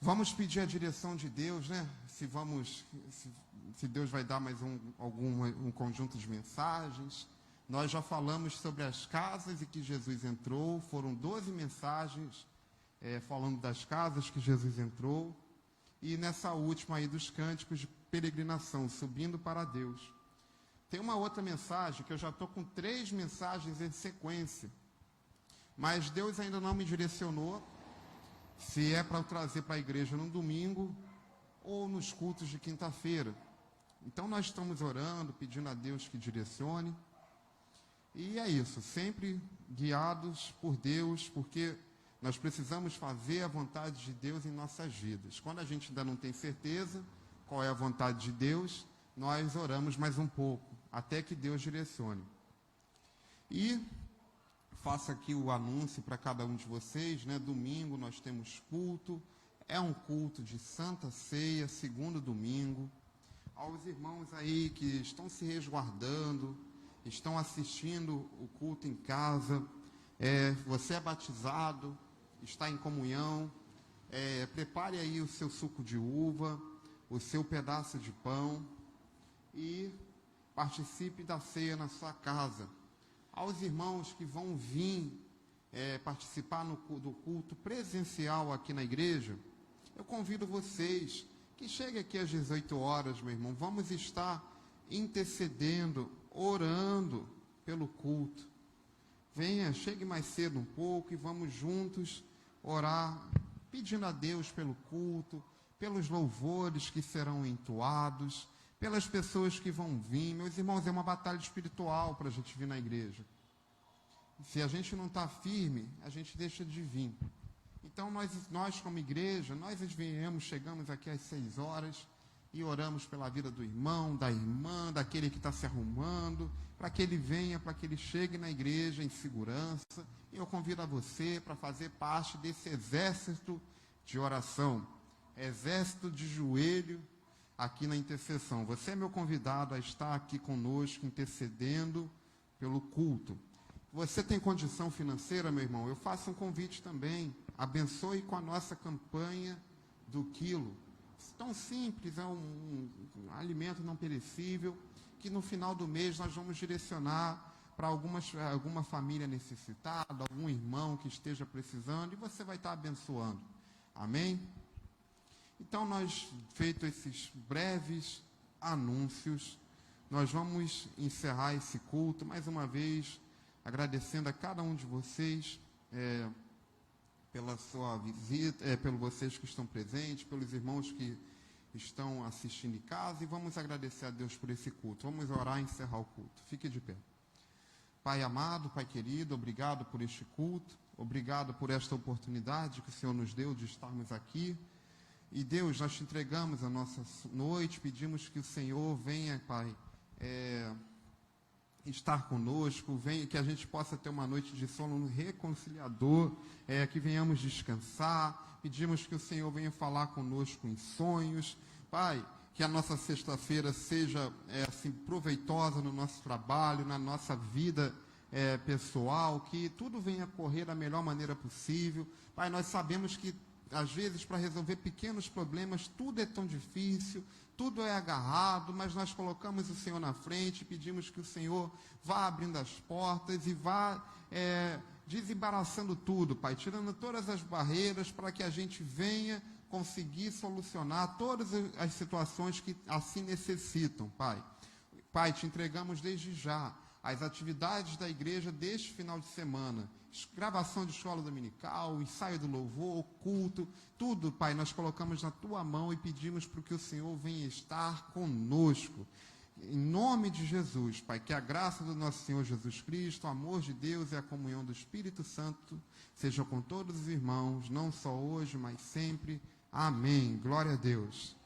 Vamos pedir a direção de Deus, né? Se Deus vai dar mais um conjunto de mensagens. Nós já falamos sobre as casas em que Jesus entrou, foram 12 mensagens falando das casas que Jesus entrou, e nessa última aí dos cânticos de peregrinação, subindo para Deus. Tem uma outra mensagem, que eu já estou com 3 mensagens em sequência, mas Deus ainda não me direcionou, se é para eu trazer para a igreja no domingo, ou nos cultos de quinta-feira. Então nós estamos orando, pedindo a Deus que direcione, e é isso, sempre guiados por Deus, porque nós precisamos fazer a vontade de Deus em nossas vidas. Quando a gente ainda não tem certeza qual é a vontade de Deus, nós oramos mais um pouco, até que Deus direcione. E faço aqui o anúncio para cada um de vocês, né? Domingo nós temos culto, é um culto de Santa Ceia, segundo domingo. Aos irmãos aí que estão se resguardando, estão assistindo o culto em casa, você é batizado, está em comunhão, prepare aí o seu suco de uva, o seu pedaço de pão e participe da ceia na sua casa. Aos irmãos que vão vir participar do culto presencial aqui na igreja, eu convido vocês que cheguem aqui às 18 horas, meu irmão, vamos estar intercedendo, orando pelo culto. Venha, chegue mais cedo um pouco e vamos juntos orar, pedindo a Deus pelo culto, pelos louvores que serão entoados, pelas pessoas que vão vir. Meus irmãos, é uma batalha espiritual para a gente vir na igreja. Se a gente não está firme, a gente deixa de vir. Então nós como igreja, nós viemos, chegamos aqui às 6 horas, e oramos pela vida do irmão, da irmã, daquele que está se arrumando, para que ele venha, para que ele chegue na igreja em segurança. E eu convido a você para fazer parte desse exército de oração, exército de joelho aqui na intercessão. Você é meu convidado a estar aqui conosco, intercedendo pelo culto. Você tem condição financeira, meu irmão? Eu faço um convite também. Abençoe com a nossa campanha do quilo. Tão simples, é um alimento não perecível, que no final do mês nós vamos direcionar para alguma família necessitada, algum irmão que esteja precisando, e você vai estar abençoando. Amém? Então, nós, feito esses breves anúncios, nós vamos encerrar esse culto, mais uma vez, agradecendo a cada um de vocês, pela sua visita, pelos vocês que estão presentes, pelos irmãos que estão assistindo em casa, e vamos agradecer a Deus por esse culto. Vamos orar e encerrar o culto. Fique de pé. Pai amado, Pai querido, obrigado por este culto, obrigado por esta oportunidade que o Senhor nos deu de estarmos aqui. E Deus, nós te entregamos a nossa noite, pedimos que o Senhor venha, Pai, estar conosco, venha, que a gente possa ter uma noite de sono reconciliador, que venhamos descansar. Pedimos que o Senhor venha falar conosco em sonhos. Pai, que a nossa sexta-feira seja assim, proveitosa no nosso trabalho, na nossa vida pessoal, que tudo venha correr da melhor maneira possível. Pai, nós sabemos que às vezes, para resolver pequenos problemas, tudo é tão difícil, tudo é agarrado, mas nós colocamos o Senhor na frente, pedimos que o Senhor vá abrindo as portas e vá desembaraçando tudo, Pai, tirando todas as barreiras para que a gente venha conseguir solucionar todas as situações que assim necessitam, Pai. Pai, te entregamos desde já as atividades da igreja deste final de semana, gravação de escola dominical, ensaio do louvor, culto, tudo, Pai, nós colocamos na Tua mão e pedimos para que o Senhor venha estar conosco. Em nome de Jesus, Pai, que a graça do nosso Senhor Jesus Cristo, o amor de Deus e a comunhão do Espírito Santo sejam com todos os irmãos, não só hoje, mas sempre. Amém. Glória a Deus.